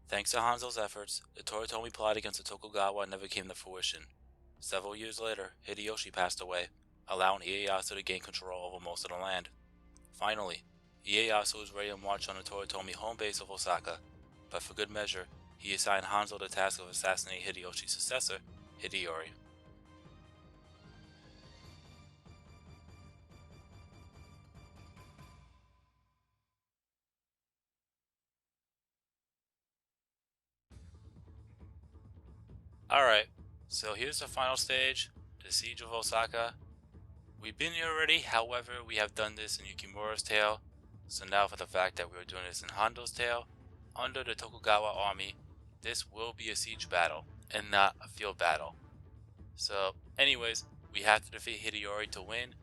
Thanks to Hanzo's efforts, the Toyotomi plot against the Tokugawa never came to fruition. Several years later, Hideyoshi passed away, allowing Ieyasu to gain control over most of the land. Finally, Ieyasu was ready to march on the Toyotomi home base of Osaka, but for good measure, he assigned Hanzo the task of assassinating Hideyoshi's successor, Hideyori. Alright, so here's the final stage, the Siege of Osaka. We've been here already, however, we have done this in Yukimura's tale, so now for the fact that we are doing this in Hondo's tale, under the Tokugawa army, this will be a siege battle, and not a field battle. So, anyways, we have to defeat Hideyori to win.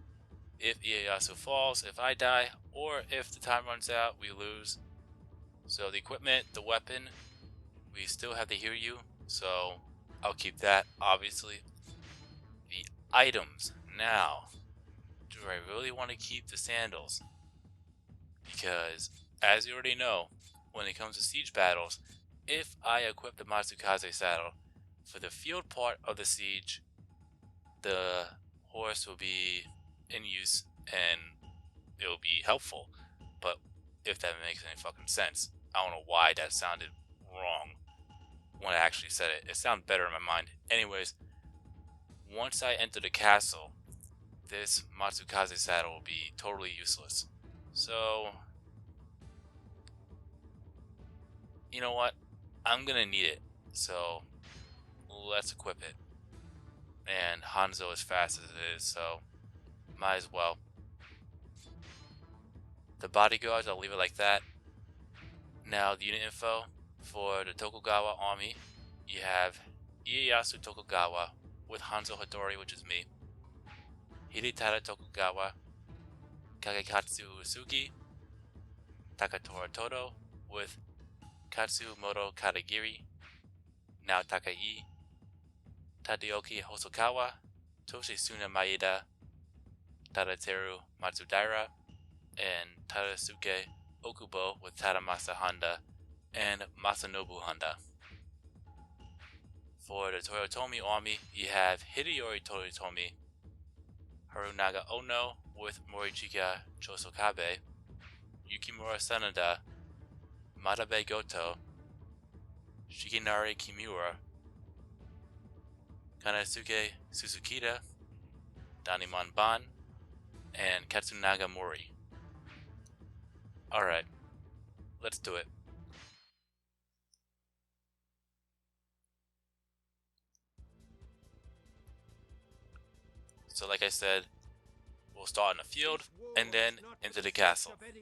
If Ieyasu falls, if I die, or if the time runs out, we lose. So the equipment, the weapon, we still have the Hiryu, so I'll keep that, obviously. The items, now, do I really want to keep the sandals? Because, as you already know, when it comes to siege battles, if I equip the Matsukaze saddle, for the field part of the siege, the horse will be in use and it will be helpful. But if that makes any fucking sense, I don't know why that sounded wrong when I actually said it. It sounded better in my mind. Anyways, once I enter the castle, this Matsukaze saddle will be totally useless. So, you know what? I'm gonna need it. So, let's equip it. And Hanzo as fast as it is, so might as well. The bodyguards, I'll leave it like that. Now, the unit info for the Tokugawa army, you have Ieyasu Tokugawa with Hanzo Hattori, which is me, Hidetada Tokugawa, Kagekatsu Usugi, Takatora Todo with Katsumoto Katagiri, now Takai, Tadaoki Hosokawa, Toshisuna Maeda, Tadateru Matsudaira, and Tadasuke Okubo with Tadamasa Honda and Masanobu Honda. For the Toyotomi army, you have Hideyori Toyotomi, Harunaga Ono with Morichika Chosokabe, Yukimura Sanada, Matabe Goto, Shikinari Kimura, Kanasuke Susukita, Danimon Ban, and Katsunaga Mori. Alright, let's do it. So like I said, we'll start in the field and then into the castle. It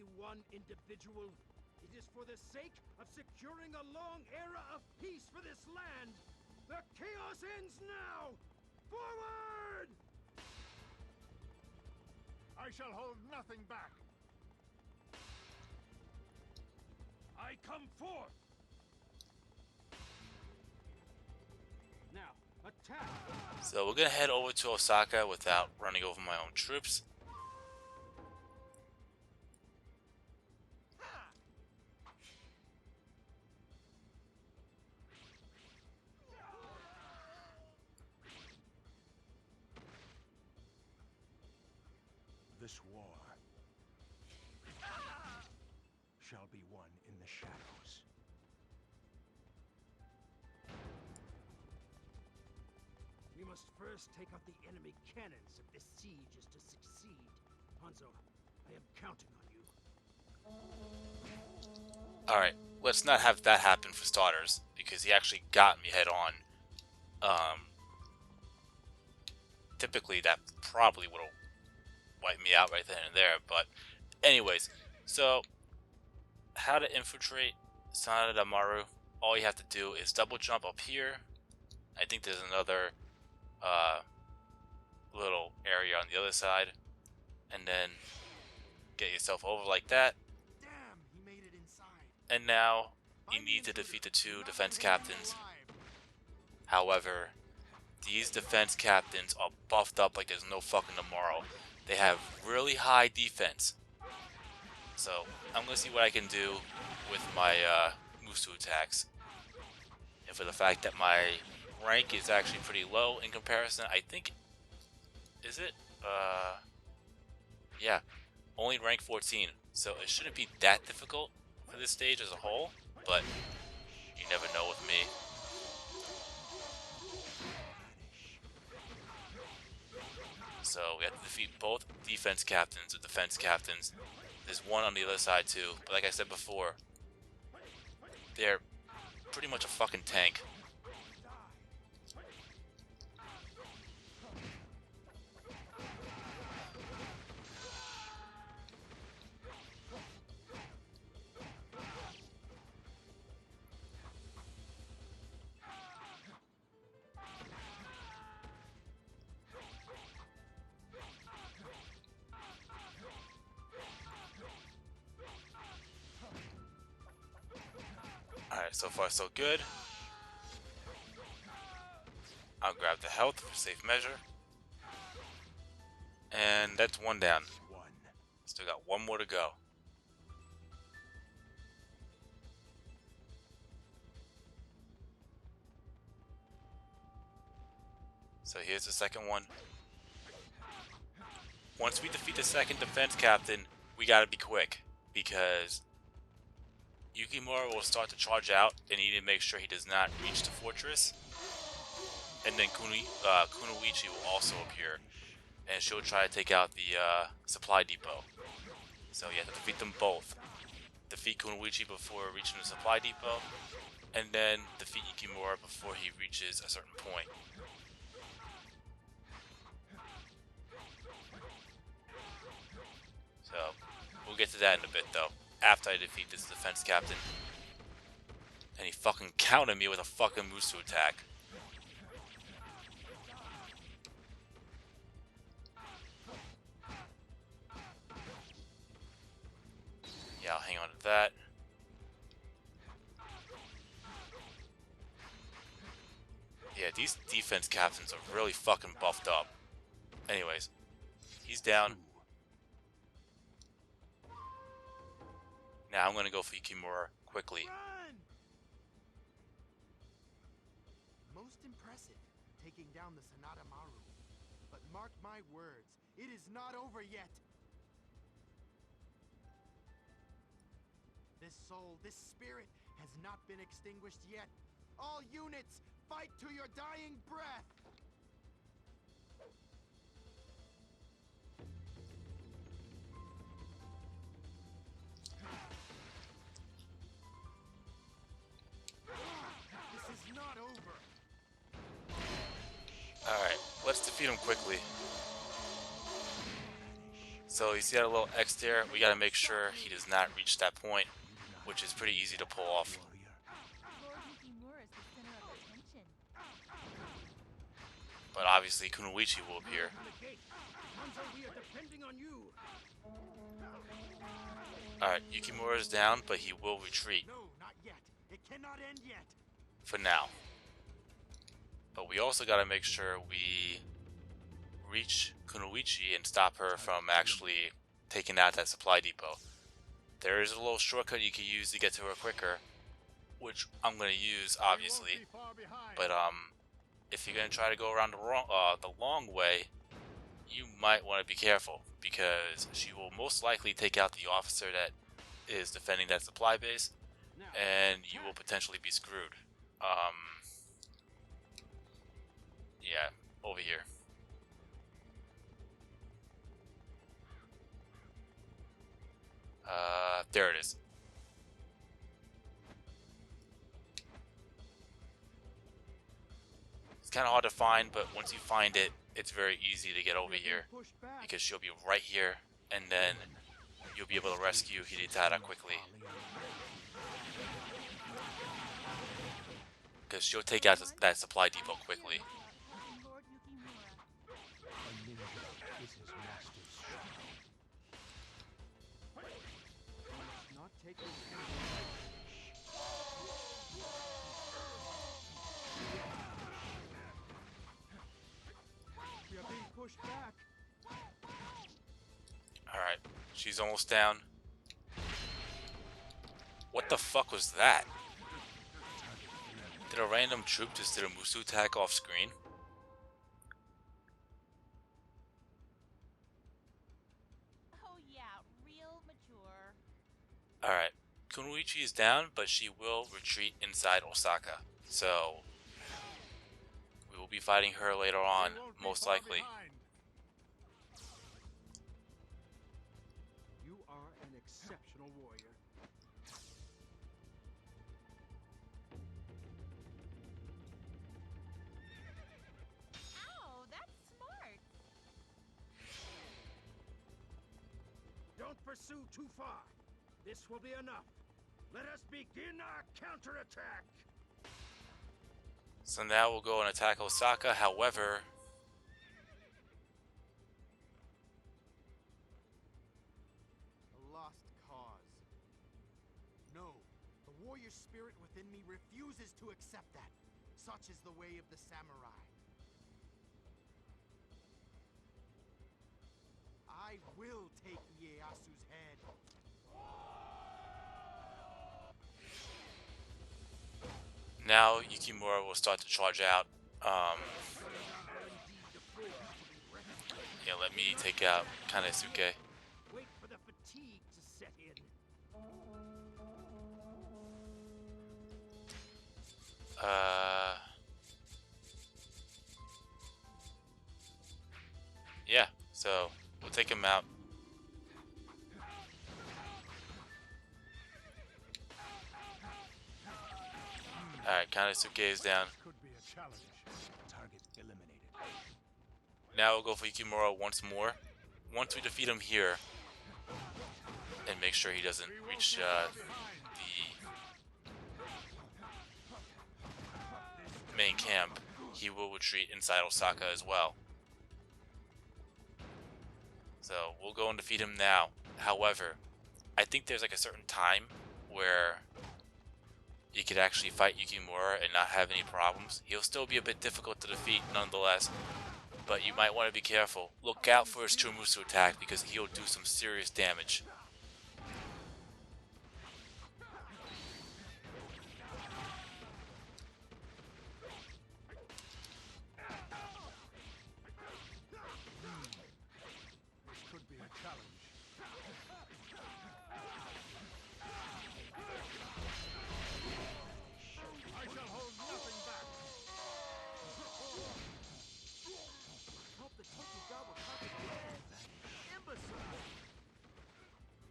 is for the sake of securing a long era of peace for this land. The chaos ends now. Forward! I shall hold nothing back. I come forth. Now, attack. So we're gonna head over to Osaka without running over my own troops. This war shall be won in the shadows. We must first take out the enemy cannons if this siege is to succeed. Hanzo, I am counting on you. Alright, let's not have that happen for starters, because he actually got me head on. Typically that probably would have wiped me out right then and there, but anyways, so how to infiltrate Sanada Damaru, all you have to do is double jump up here. I think there's another little area on the other side, and then get yourself over like that. Damn, he made it inside. And now you need to defeat the two defense captains. However, these defense captains are buffed up like there's no fucking tomorrow. They have really high defense. So I'm gonna see what I can do with my Musu attacks. and for the fact that my rank is actually pretty low in comparison, I think, is it? Yeah, only rank 14, so it shouldn't be that difficult for this stage as a whole, but you never know with me. So we have to defeat both defense captains or defense captains. There's one on the other side too, but like I said before, they're pretty much a fucking tank. Alright, so far so good. I'll grab the health for safe measure. And that's one down. Still got one more to go. So here's the second one. Once we defeat the second defense captain, we gotta be quick, because Yukimura will start to charge out, and you need to make sure he does not reach the fortress. And then Kunoichi will also appear, and she'll try to take out the supply depot. So you have to defeat them both. Defeat Kunoichi before reaching the supply depot, and then defeat Yukimura before he reaches a certain point. So we'll get to that in a bit though, after I defeat this defense captain. And he fucking countered me with a fucking Musu attack. Yeah, I'll hang on to that. Yeah, these defense captains are really fucking buffed up. Anyways, he's down. Now I'm gonna go for Yukimura quickly. Run! Most impressive, taking down the Sanada Maru. But mark my words, it is not over yet. This soul, this spirit, has not been extinguished yet. All units, fight to your dying breath! This is not over. Alright, let's defeat him quickly. So you see that little X there? We gotta make sure he does not reach that point, which is pretty easy to pull off. Lord Yukimura is the center of attention. But obviously Kunoichi will appear. On the gate. Hanzo, we are depending on you. Alright, Yukimura is down, but he will retreat No, not yet. It cannot end yet. for now. But we also gotta make sure we reach Kunoichi and stop her from actually taking out that supply depot. There is a little shortcut you can use to get to her quicker, which I'm gonna use obviously. But if you're gonna try to go around the long way, you might want to be careful, because she will most likely take out the officer that is defending that supply base, and you will potentially be screwed. Yeah, over here. There it is. It's kind of hard to find, but once you find it, it's very easy to get over here, because she'll be right here, and then you'll be able to rescue Hideyori quickly. Because she'll take out that supply depot quickly. Lord Yukimura. A ninja is his master's shadow. Not take this We are being pushed back. Alright, she's almost down. What the fuck was that? Did a random troop just did a Musu attack off screen? Oh yeah, real mature. Alright. Kunoichi is down, but she will retreat inside Osaka. So, we will be fighting her later on, We won't be most far likely. behind. You are an exceptional warrior. Ow, that's smart. Don't pursue too far. This will be enough. Let us begin our counterattack. So now we'll go and attack Osaka, however... A lost cause. No, the warrior spirit within me refuses to accept that. Such is the way of the samurai. I will take Ieyasu's head. Now Yukimura will start to charge out. Yeah, let me take out Kanaisuke. Wait for the fatigue to set in. Yeah, so we'll take him out. Alright, Kanaisuke is down. Could be a challenge. Target eliminated. Now we'll go for Yukimura once more. Once we defeat him here, and make sure he doesn't reach the main camp, he will retreat inside Osaka as well. So we'll go and defeat him now. However, I think there's like a certain time where you could actually fight Yukimura and not have any problems. He'll still be a bit difficult to defeat nonetheless, but you might want to be careful. Look out for his Chumusu attack because he'll do some serious damage. This could be a challenge. I shall hold nothing back. Help the Tokugawa conquer. Imbecile!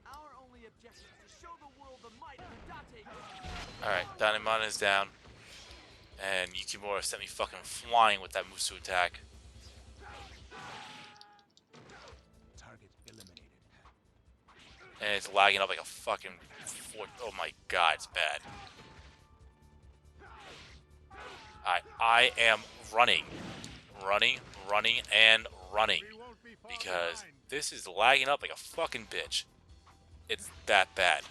Our only objective is to show the world the might of Hideyori. Alright, Danemon is down. And Yukimura sent me fucking flying with that Musu attack. Target eliminated. And it's lagging up like a fucking oh my god, it's bad. Alright, I am running. Running, and running. We won't be far Because behind. this is lagging up like a fucking bitch. It's that bad.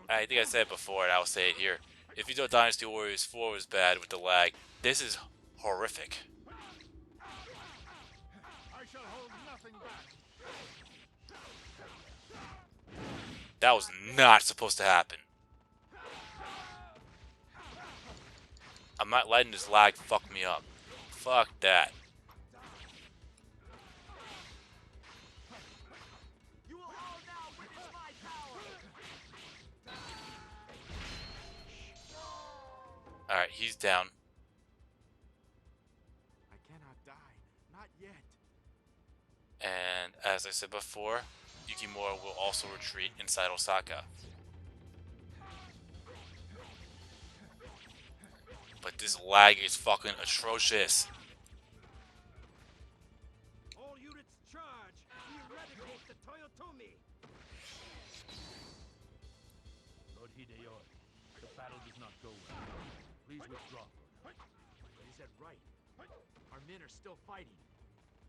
I think I said it before and I'll say it here. If you thought Dynasty Warriors 4 was bad with the lag, this is horrific. I shall hold nothing back. That was not supposed to happen. I'm not letting this lag fuck me up. Fuck that. You will all now witness my power. Alright, he's down. I cannot die. Not yet. And as I said before, Yukimura will also retreat inside Osaka. But this lag is fucking atrocious. All units charge. Eradicate the Toyotomi. Lord Hideyori, the battle does not go well. Please withdraw. He said right. Our men are still fighting.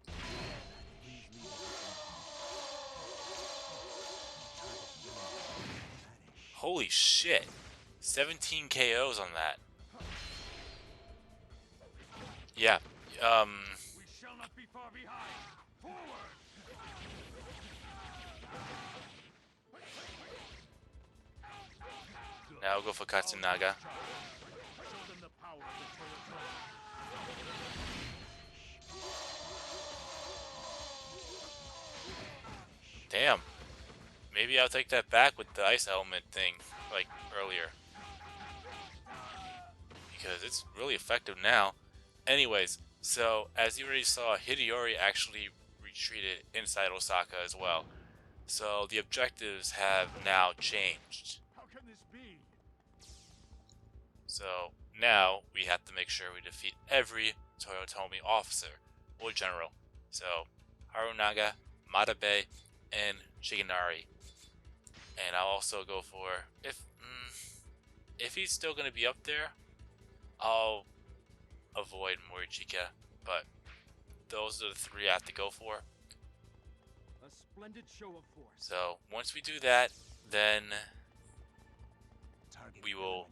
Please leave it. Holy shit. 17 KOs on that. Yeah. We shall not be far behind. Forward! Now we'll go for Katsunaga. Damn. Maybe I'll take that back with the ice element thing, like earlier. Because it's really effective now. Anyways, so as you already saw, Hideyori actually retreated inside Osaka as well. So the objectives have now changed. How can this be? So now we have to make sure we defeat every Toyotomi officer or general. So Harunaga, Matabe, and Shigenari. And I'll also go for if he's still gonna be up there, I'll avoid Morichika. But those are the three I have to go for. A splendid show of force. So once we do that, then we will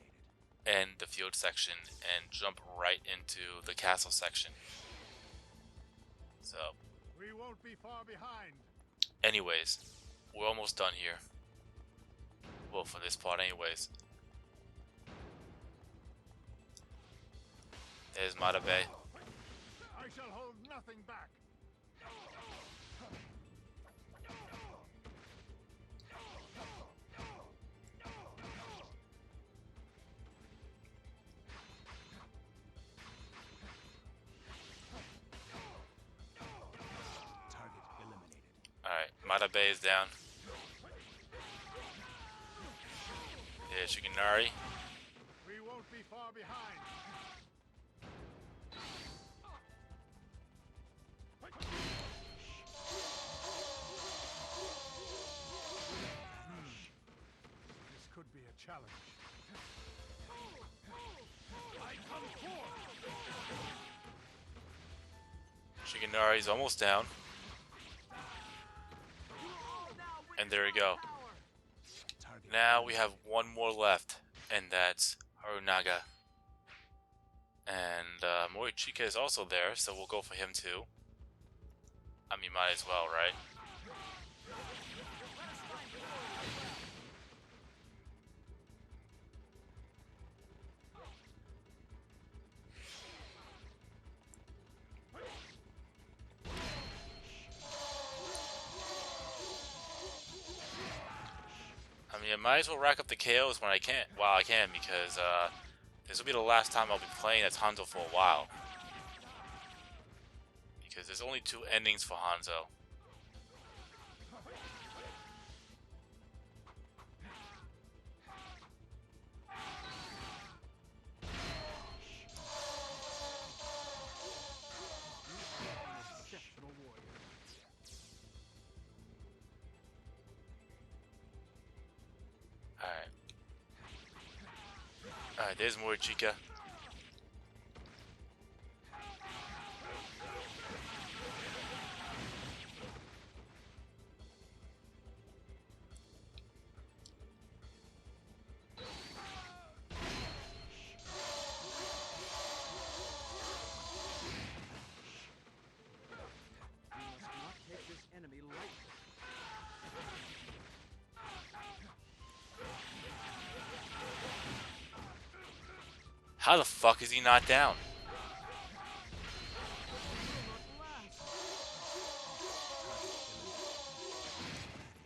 end the field section and jump right into the castle section. So We won't be far behind. anyways, we're almost done here. Well, for this part anyways. There's Matabe. I shall hold nothing back. Target eliminated. Alright, Matabe is down. There's Shigenari. We won't be far behind. This could be a challenge. I come forth. Shigenari's almost down. And there we go. Target Now we have one more left, and that's Harunaga. And Morichika is also there, so we'll go for him too. I mean, might as well, right? I mean, I might as well rack up the KOs when I can, while I can, because this will be the last time I'll be playing as Hanzo for a while. Because there's only 2 endings for Hanzo. exceptional warrior. Alright. Alright, there's Morichika. We must not take this enemy lightly. How the fuck is he not down?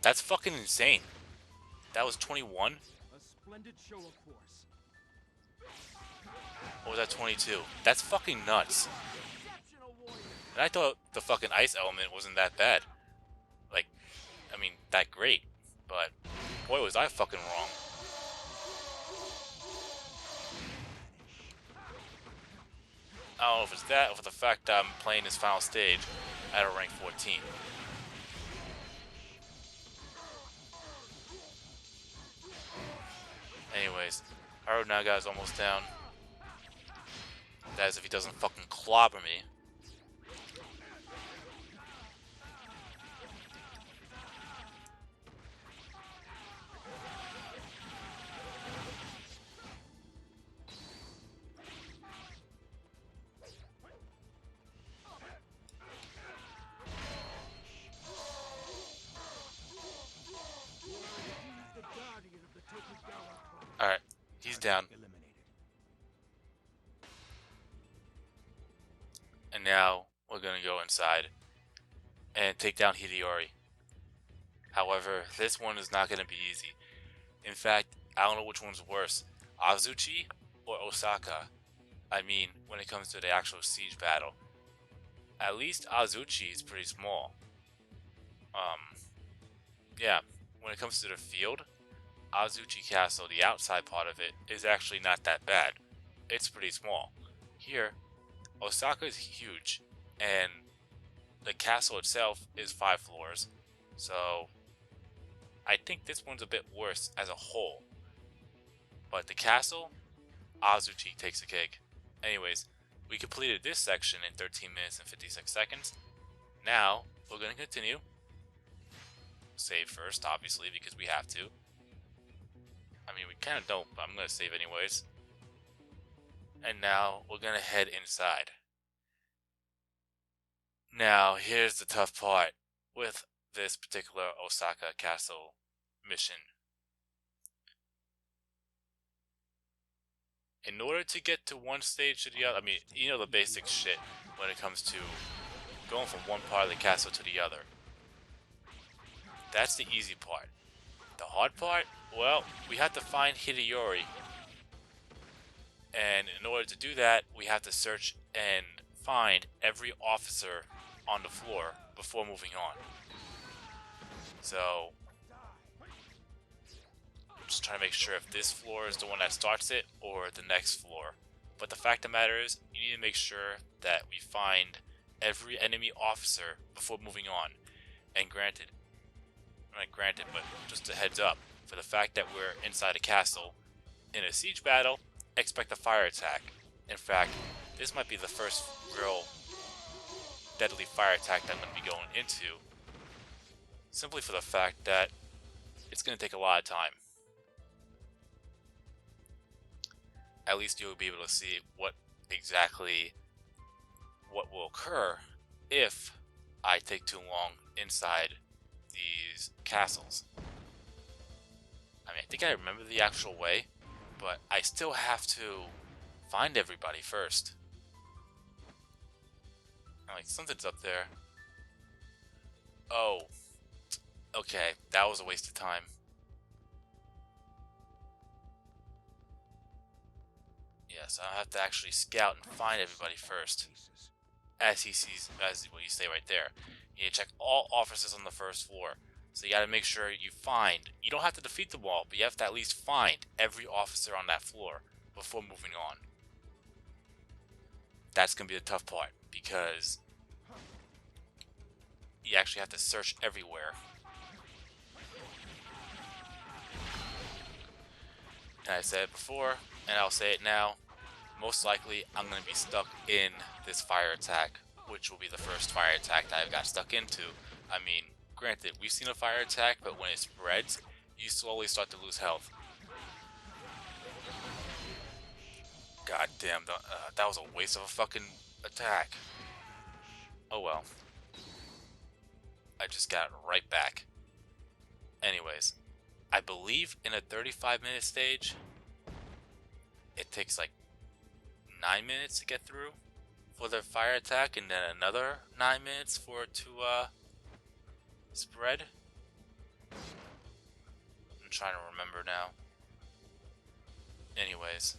That's fucking insane. That was 21? A splendid show of force. Or was that 22? That's fucking nuts. Exceptional warrior. And I thought the fucking ice element wasn't that bad. Like, I mean, that great. But, boy, was I fucking wrong. I don't know if it's that or for the fact that I'm playing this final stage at a rank 14. Anyways, Harunaga is almost down. That is if he doesn't fucking clobber me. He's the guardian of the Tokugawa clan. Alright, he's down. Eliminated. And now we're gonna go inside and take down Hideyori. However, this one is not going to be easy. In fact, I don't know which one's worse, Azuchi or Osaka. I mean, when it comes to the actual siege battle. At least Azuchi is pretty small. Yeah, when it comes to the field, Azuchi Castle, the outside part of it, is actually not that bad. It's pretty small. Here, Osaka is huge, and the castle itself is 5 floors, so I think this one's a bit worse as a whole. But the castle, Azuchi takes the cake. Anyways, we completed this section in 13 minutes and 56 seconds. Now, we're going to continue. Save first, obviously, because we have to. I mean, we kind of don't, but I'm going to save anyways. And now, we're going to head inside. Now, here's the tough part with this particular Osaka Castle mission. In order to get to one stage to the other, I mean, you know the basic shit when it comes to going from one part of the castle to the other. That's the easy part. The hard part, well, we have to find Hideyori. And in order to do that, we have to search and find every officer on the floor before moving on. So, I'm just trying to make sure if this floor is the one that starts it or the next floor. But the fact of the matter is, you need to make sure that we find every enemy officer before moving on. And granted, not granted, but just a heads up, for the fact that we're inside a castle, in a siege battle, expect a fire attack. In fact, this might be the first real deadly fire attack that I'm going to be going into, simply for the fact that it's going to take a lot of time. At least you'll be able to see what will occur if I take too long inside these castles. I mean, I think I remember the actual way, but I still have to find everybody first. I'm like, something's up there. Oh, okay, that was a waste of time. Yes, I'll have to actually scout and find everybody first. As what you say right there. You need to check all officers on the first floor. So you gotta make sure you don't have to defeat them all, but you have to at least find every officer on that floor before moving on. That's gonna be the tough part, because you actually have to search everywhere. And I said it before, and I'll say it now, most likely I'm going to be stuck in this fire attack, which will be the first fire attack that I got stuck into. I mean, granted, we've seen a fire attack, but when it spreads, you slowly start to lose health. God damn, that was a waste of a fucking attack. Oh well. I just got right back. Anyways, I believe in a 35-minute stage, it takes like 9 minutes to get through for the fire attack, and then another 9 minutes for it to spread. I'm trying to remember now. Anyways.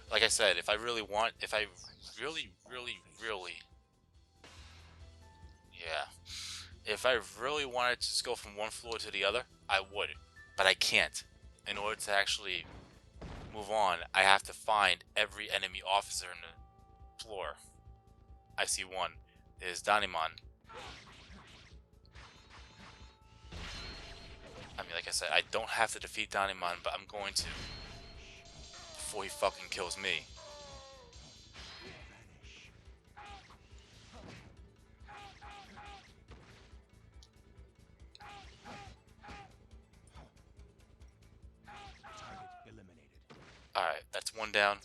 Like I said, if I really, if I really wanted to just go from one floor to the other, I would, but I can't. In order to actually move on, I have to find every enemy officer in the floor. I see one. There's Daniman. I mean, like I said, I don't have to defeat Daniman, but I'm going to. Before he fucking kills me. Alright, that's one down.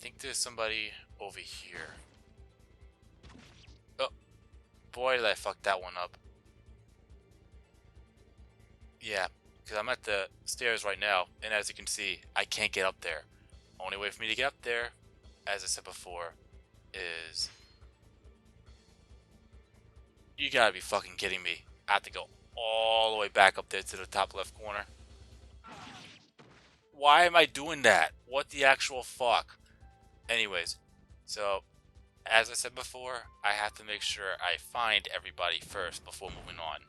think there's somebody over here. Oh, boy, did I fuck that one up. Yeah, because I'm at the stairs right now, and as you can see, I can't get up there. Only way for me to get up there, as I said before, is... You gotta be fucking kidding me. I have to go all the way back up there to the top left corner. Why am I doing that? What the actual fuck? Anyways, so as I said before, I have to make sure I find everybody first before moving on.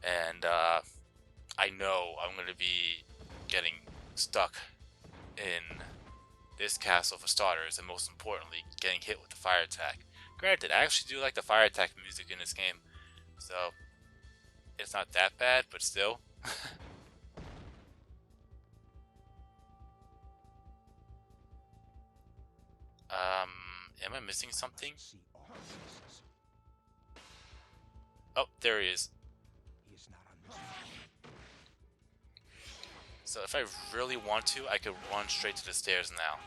And I know I'm going to be getting stuck in this castle for starters, and most importantly, getting hit with the fire attack. Granted, I actually do like the fire attack music in this game, so it's not that bad, but still. Am I missing something? See all faces. Oh, there he is. He is not on this one. So if I really want to, I could run straight to the stairs now.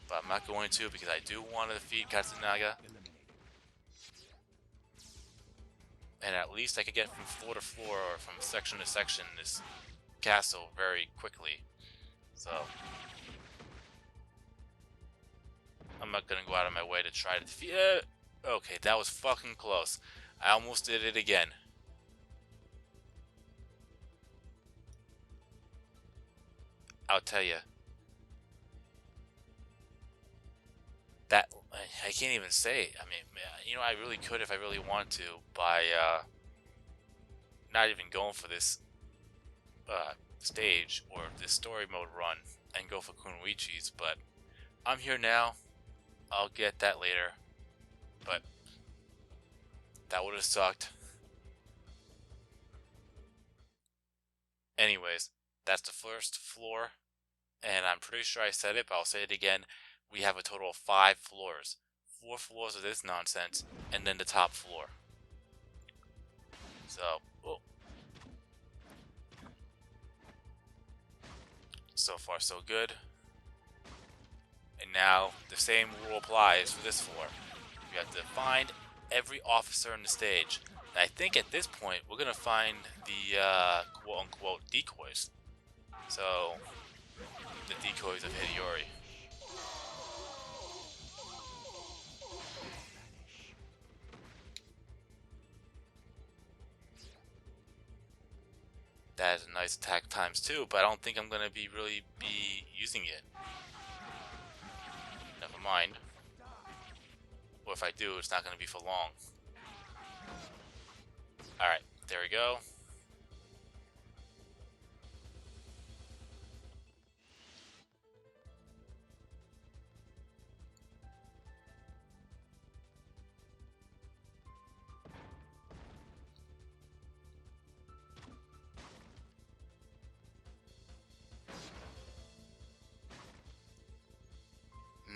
But I'm not going to because I do want to defeat Katsunaga. Eliminated. And at least I could get from floor to floor or from section to section this castle very quickly. So I'm not gonna go out of my way to try to defeat it. Okay, that was fucking close. I almost did it again. I'll tell you. That, I can't even say. I mean, you know, I really could if I really want to by not even going for this stage or this story mode run and go for Kunoichi's, but I'm here now. I'll get that later, but that would have sucked. Anyways, that's the first floor, and I'm pretty sure I said it, but I'll say it again. We have a total of 5 floors. 4 floors of this nonsense, and then the top floor. So, oh. So far so good. And now the same rule applies for this floor. We have to find every officer on the stage. And I think at this point we're gonna find the quote-unquote decoys. So the decoys of Hideyori. That is a nice attack times 2, but I don't think I'm gonna really be using it. Never mind. Or if I do, it's not gonna be for long. Alright, there we go.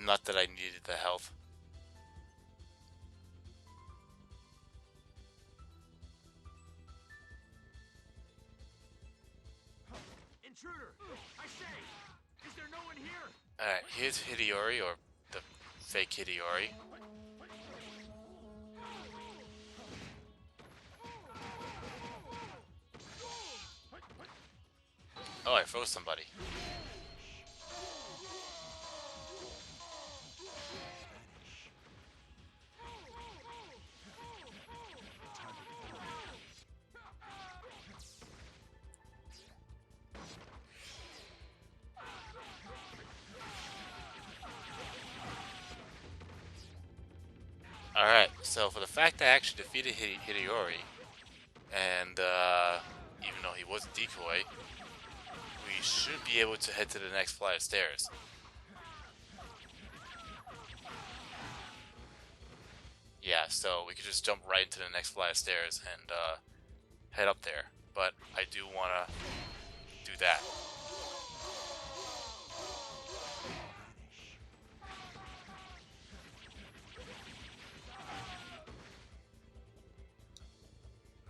Not that I needed the health. Intruder! I say! Is there no one here? Alright, here's Hideyori, or the fake Hideyori. Oh, I froze somebody. Alright, so for the fact I actually defeated Hideyori, and even though he was a decoy, we should be able to head to the next flight of stairs. Yeah, so we could just jump right into the next flight of stairs and head up there. But I do want to do that.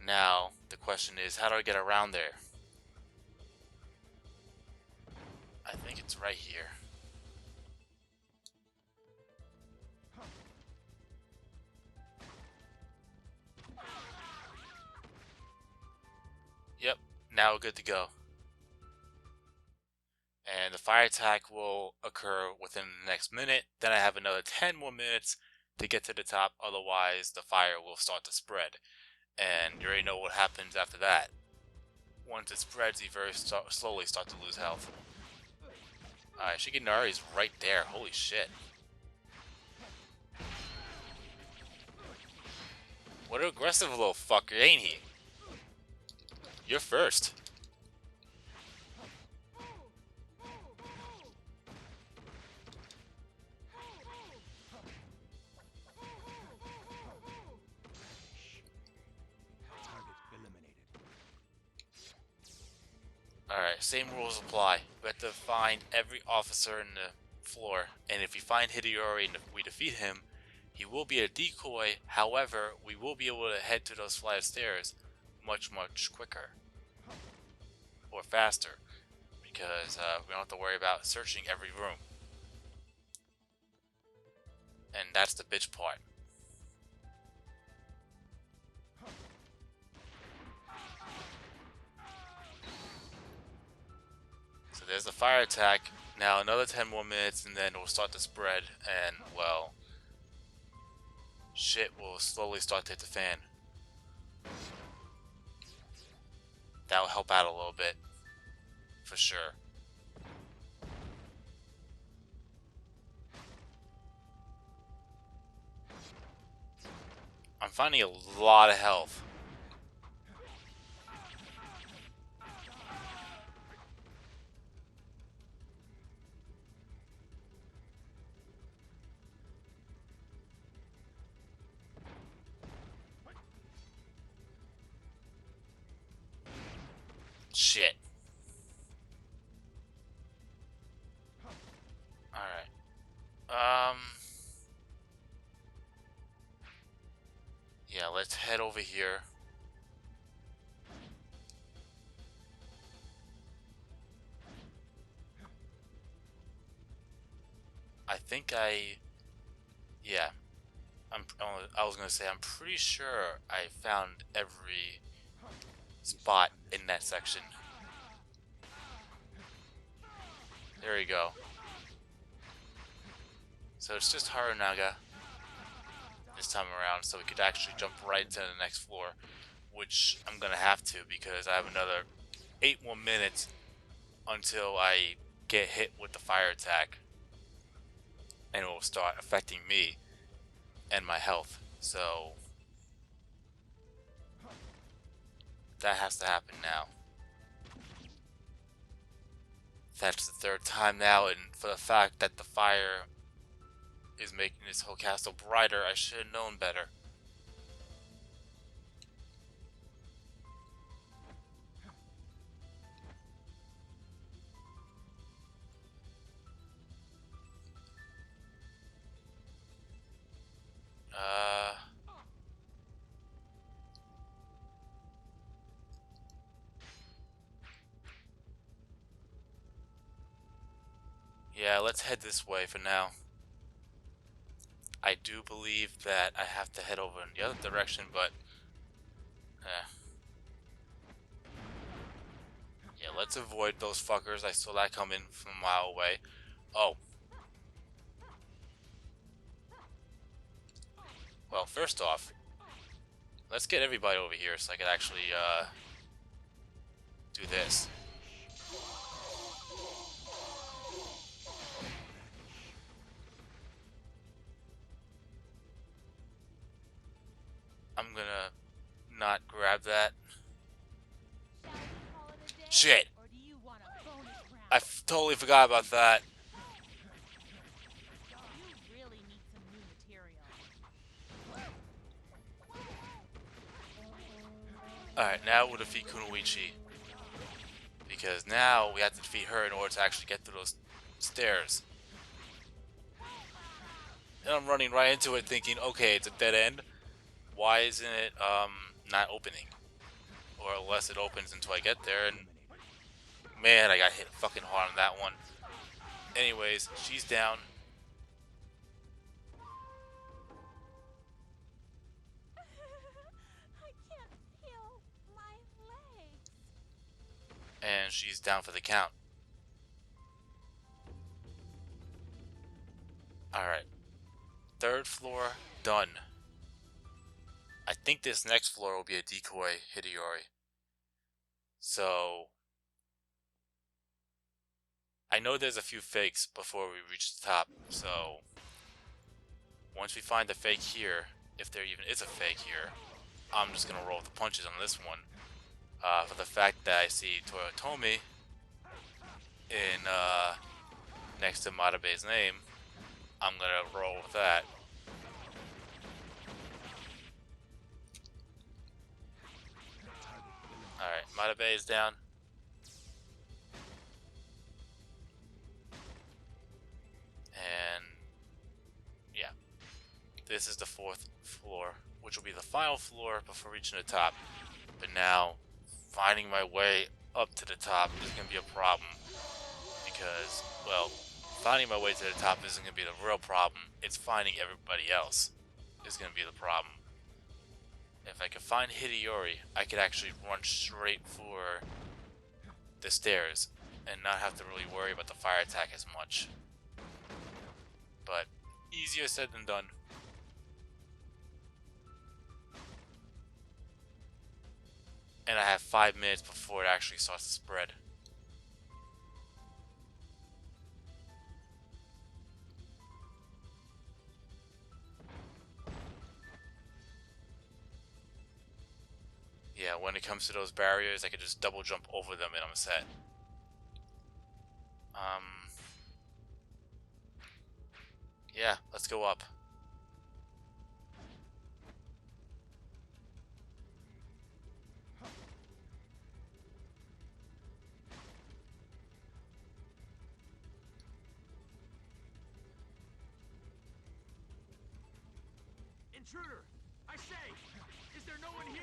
Now, the question is, how do I get around there? I think it's right here. now good to go. And the fire attack will occur within the next minute. Then I have another 10 more minutes to get to the top, otherwise the fire will start to spread. And you already know what happens after that. Once it spreads, you very slowly start to lose health. Alright, Shigenari's right there. Holy shit. What an aggressive little fucker, ain't he? You're first. Alright, same rules apply. We have to find every officer in the floor, and if we find Hideyori and we defeat him, he will be a decoy. However, we will be able to head to those flight of stairs much quicker. Or faster. Because we don't have to worry about searching every room. And that's the bitch part. So there's the fire attack. Now another 10 more minutes and then it will start to spread and, well, shit will slowly start to hit the fan. That'll help out a little bit. For sure. I'm finding a lot of health. Shit. Alright. Yeah, let's head over here. I think yeah. I was gonna say, I'm pretty sure I found every spot in that section. There you go. So it's just Harunaga this time around, so we could actually jump right to the next floor, which I'm gonna have to because I have another 8 more minutes until I get hit with the fire attack, and it will start affecting me and my health. So that has to happen now. That's the 3rd time now, and for the fact that the fire is making this whole castle brighter, I should have known better. Yeah, let's head this way for now. I do believe that I have to head over in the other direction, but yeah, let's avoid those fuckers. I saw that coming from a mile away. Oh. Well, first off, let's get everybody over here so I can actually do this. I'm gonna not grab that. Shit! I totally forgot about that. You really need some new material. Alright, now we'll defeat Kunoichi. Because now we have to defeat her in order to actually get through those stairs. And I'm running right into it thinking, okay, it's a dead end. Why isn't it not opening? Or unless it opens until I get there, and man, I got hit fucking hard on that one. Anyways, she's down. I can't feel my legs. and she's down for the count. Alright. 3rd floor, done. I think this next floor will be a decoy Hideyori. So I know there's a few fakes before we reach the top, so once we find the fake here, if there even is a fake here, I'm just gonna roll with the punches on this one. For the fact that I see Toyotomi in next to Matabe's name, I'm gonna roll with that. Alright, Matabe is down. And yeah, this is the 4th floor, which will be the final floor before reaching the top. But now, finding my way up to the top is going to be a problem. Because, well, finding my way to the top isn't going to be the real problem. It's finding everybody else is going to be the problem. If I could find Hideyori, I could actually run straight for the stairs and not have to really worry about the fire attack as much. But easier said than done. And I have 5 minutes before it actually starts to spread. Yeah, when it comes to those barriers, I could just double jump over them and I'm set. Yeah, let's go up. Intruder! I say! Is there no one here?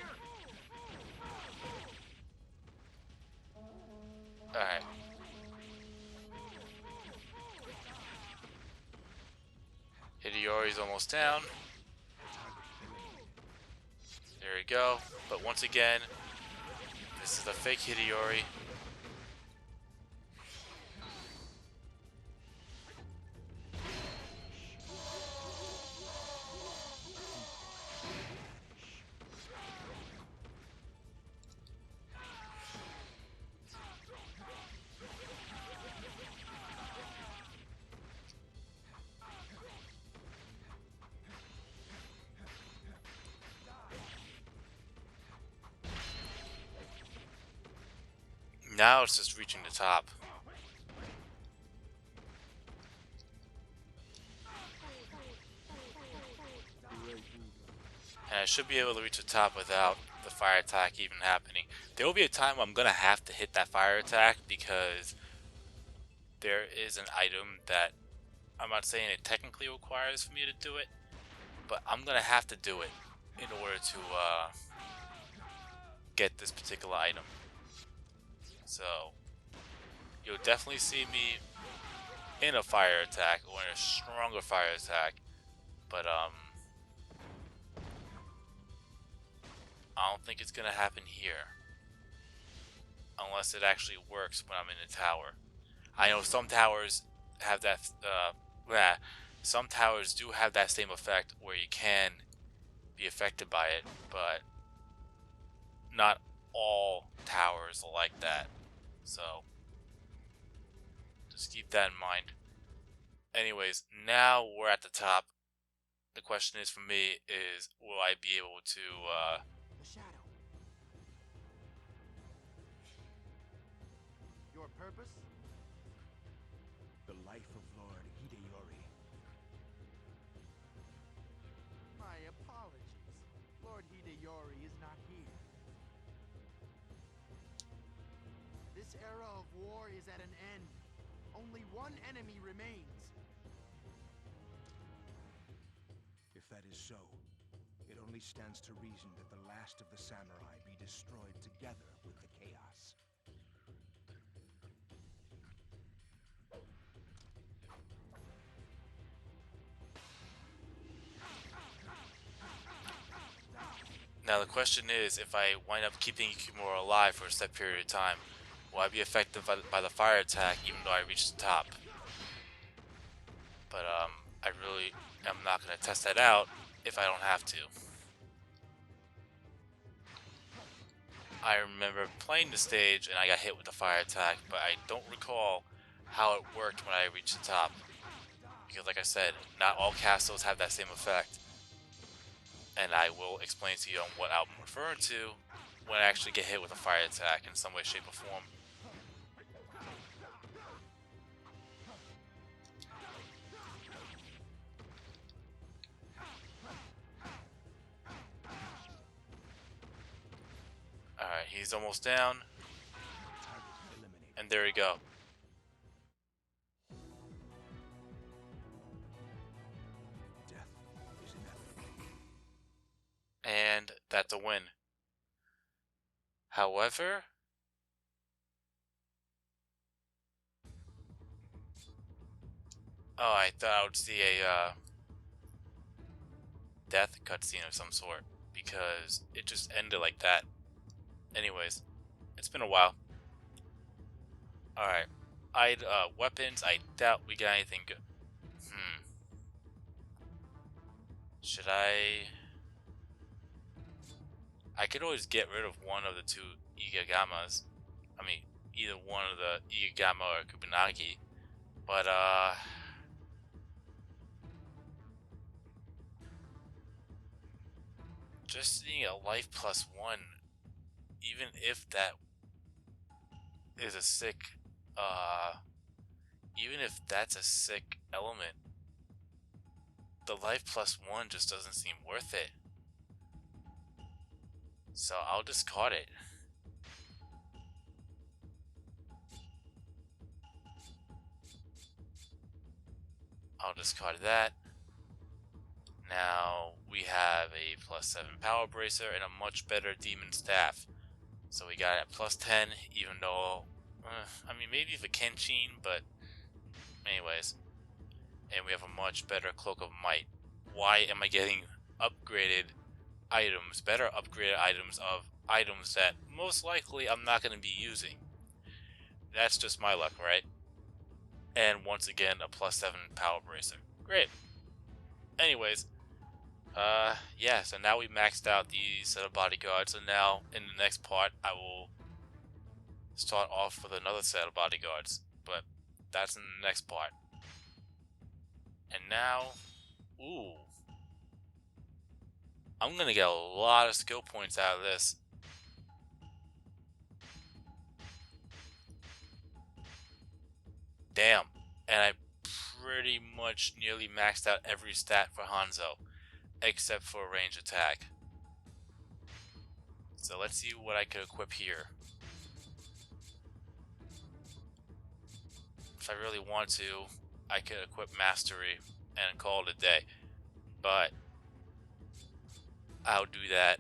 Alright. Hideyori's almost down. There we go. But once again, this is the fake Hideyori. Now it's just reaching the top. And I should be able to reach the top without the fire attack even happening. There will be a time where I'm going to have to hit that fire attack because there is an item that I'm not saying it technically requires for me to do it, but I'm going to have to do it in order to get this particular item. So you'll definitely see me in a fire attack or in a stronger fire attack, but I don't think it's gonna happen here unless it actually works when I'm in a tower. I know some towers have that some towers do have that same effect where you can be affected by it, but not all towers are like that. So just keep that in mind. Anyways, now we're at the top. The question is for me is, will I be able to The shadow. Your purpose? The life of Lord Hideyori. My apologies. Lord Hideyori is not here. This era of war is at an end. Only one enemy remains. If that is so, it only stands to reason that the last of the samurai be destroyed together with the chaos. Now the question is, if I wind up keeping Ikimura alive for a set period of time, Will I be affected by the fire attack even though I reach the top? But I really am not going to test that out if I don't have to. I remember playing the stage and I got hit with the fire attack, but I don't recall how it worked when I reached the top. Because like I said, not all castles have that same effect. And I will explain to you on what I'm referring to when I actually get hit with a fire attack in some way, shape, or form. Alright, he's almost down. And there we go. Death is inevitable. And that's a win. However, oh, I thought I would see a death cutscene of some sort because it just ended like that. Anyways, it's been a while. Alright. Weapons, I doubt we got anything good. Should I could always get rid of one of the two Igagamas. I mean, either one of the Igagama or Kubanagi. But, just seeing a life plus one, even if that is a sick, even if that's a sick element, the life plus one just doesn't seem worth it. So I'll discard it. I'll discard that. Now we have a +7 power bracer and a much better demon staff. So we got it at +10, even though, I mean, maybe the Kenshin, but anyways. And we have a much better Cloak of Might. Why am I getting upgraded items, better upgraded items of items that most likely I'm not going to be using? That's just my luck, right? And once again, a +7 power bracer. Great. Anyways, yeah, so now we maxed out the set of bodyguards, and now in the next part, I will start off with another set of bodyguards, but that's in the next part. And now, ooh, I'm gonna get a lot of skill points out of this. Damn, and I pretty much nearly maxed out every stat for Hanzo, except for range attack. So let's see what I could equip here. If I really want to, I could equip Mastery and call it a day. But I'll do that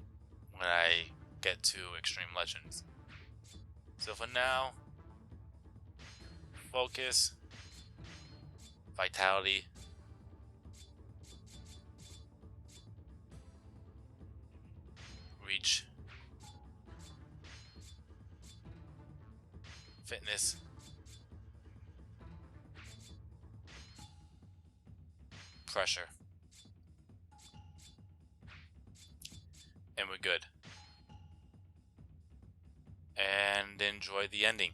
when I get to Extreme Legends. So for now, focus, vitality, reach, fitness, pressure, and we're good. And enjoy the ending.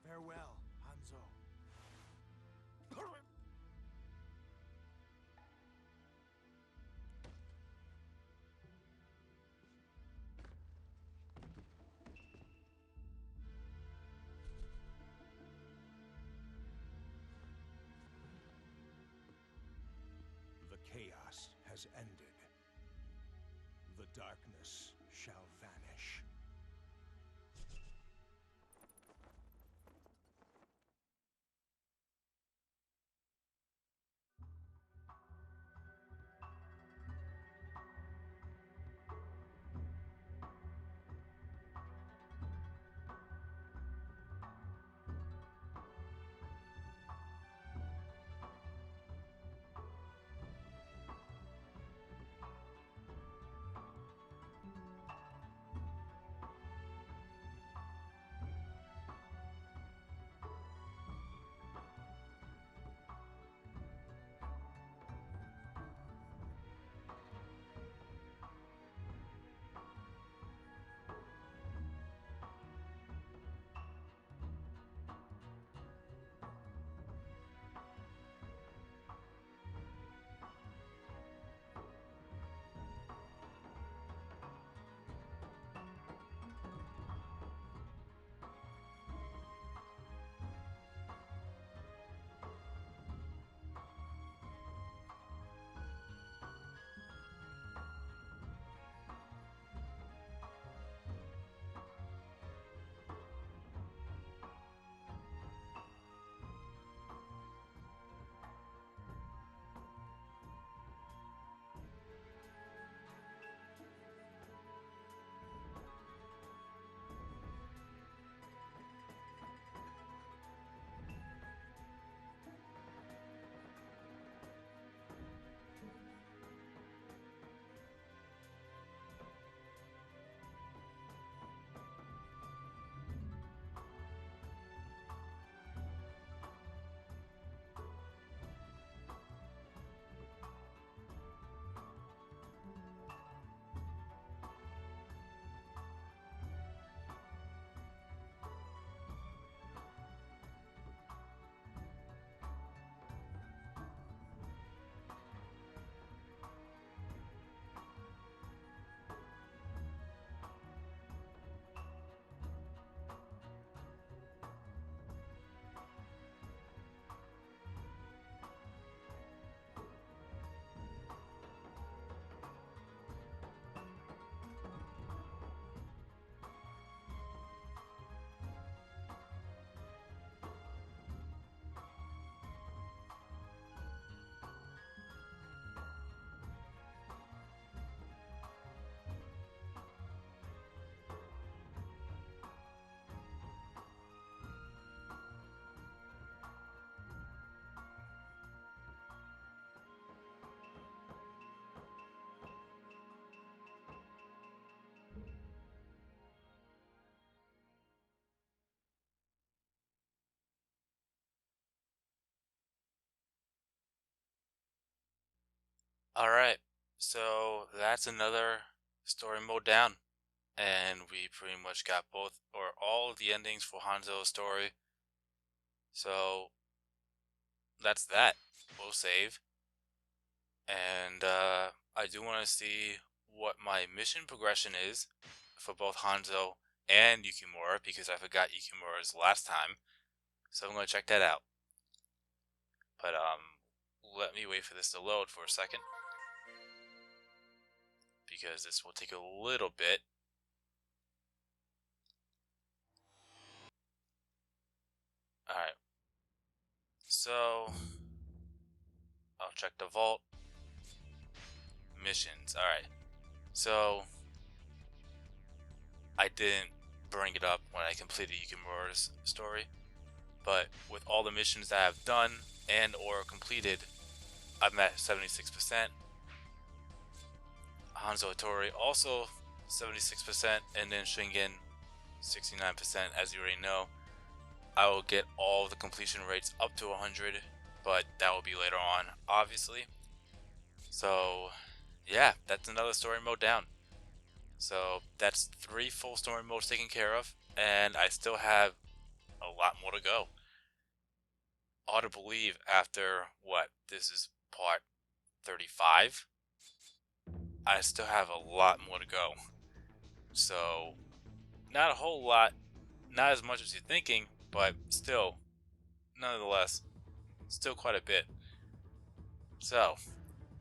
Farewell, Hanzo. The chaos has ended. The darkness shall vanish. Alright, so that's another story mode down. And we pretty much got both or all of the endings for Hanzo's story. So that's that. We'll save. And I do want to see what my mission progression is for both Hanzo and Yukimura because I forgot Yukimura's last time. So I'm going to check that out. But let me wait for this to load for a second because this will take a little bit. Alright, so I'll check the vault. Missions, alright. So I didn't bring it up when I completed Yukimura's story, but with all the missions that I've done and or completed, I'm at 76%. Hanzo Hideyori also 76%, and then Shingen 69%. As you already know, I will get all the completion rates up to 100, but that will be later on, obviously. So yeah, that's another story mode down. So that's 3 full story modes taken care of, and I still have a lot more to go. Hard to believe after what? This is part 35? I still have a lot more to go. So, not a whole lot, not as much as you're thinking, but still, nonetheless, still quite a bit. So,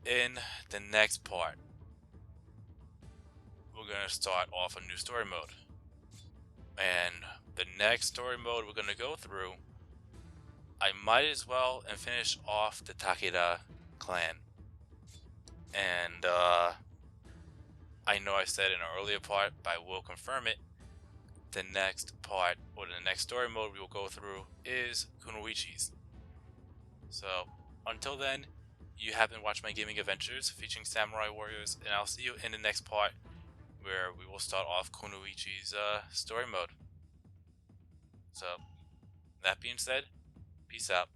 in the next part, we're going to start off a new story mode. And the next story mode we're going to go through, I might as well and finish off the Takeda clan. And I know I said in an earlier part, but I will confirm it. The next part, or the next story mode we will go through is Kunoichi's. So, until then, you have been watching my gaming adventures featuring samurai warriors, and I'll see you in the next part where we will start off Kunoichi's story mode. So, that being said, peace out.